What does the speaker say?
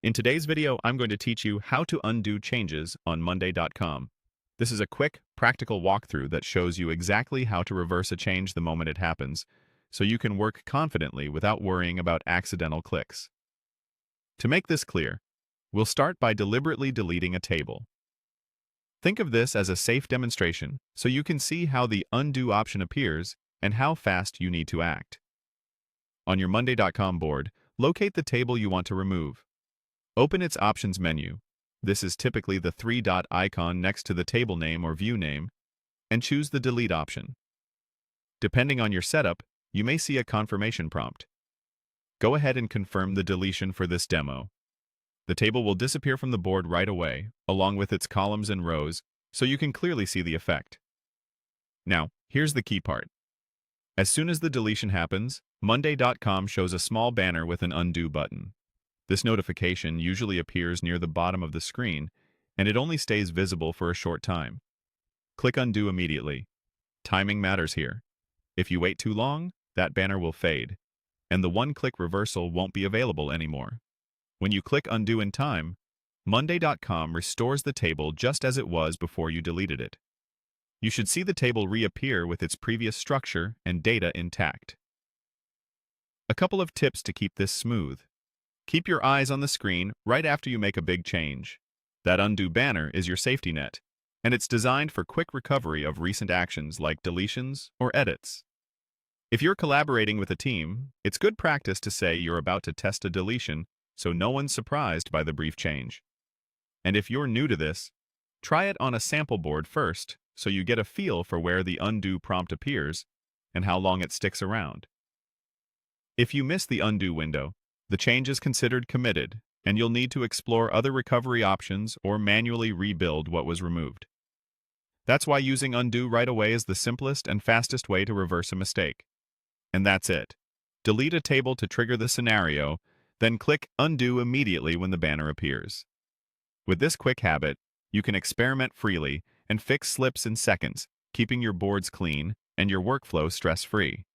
In today's video, I'm going to teach you how to undo changes on Monday.com. This is a quick, practical walkthrough that shows you exactly how to reverse a change the moment it happens, so you can work confidently without worrying about accidental clicks. To make this clear, we'll start by deliberately deleting a table. Think of this as a safe demonstration so you can see how the undo option appears and how fast you need to act. On your Monday.com board, locate the table you want to remove. Open its Options menu. This is typically the three-dot icon next to the table name or view name, and choose the Delete option. Depending on your setup, you may see a confirmation prompt. Go ahead and confirm the deletion for this demo. The table will disappear from the board right away, along with its columns and rows, so you can clearly see the effect. Now, here's the key part. As soon as the deletion happens, Monday.com shows a small banner with an undo button. This notification usually appears near the bottom of the screen, and it only stays visible for a short time. Click Undo immediately. Timing matters here. If you wait too long, that banner will fade, and the one-click reversal won't be available anymore. When you click Undo in time, Monday.com restores the table just as it was before you deleted it. You should see the table reappear with its previous structure and data intact. A couple of tips to keep this smooth. Keep your eyes on the screen right after you make a big change. That undo banner is your safety net, and it's designed for quick recovery of recent actions like deletions or edits. If you're collaborating with a team, it's good practice to say you're about to test a deletion so no one's surprised by the brief change. And if you're new to this, try it on a sample board first so you get a feel for where the undo prompt appears and how long it sticks around. If you miss the undo window, the change is considered committed, and you'll need to explore other recovery options or manually rebuild what was removed. That's why using undo right away is the simplest and fastest way to reverse a mistake. And that's it. Delete a table to trigger the scenario, then click undo immediately when the banner appears. With this quick habit, you can experiment freely and fix slips in seconds, keeping your boards clean and your workflow stress-free.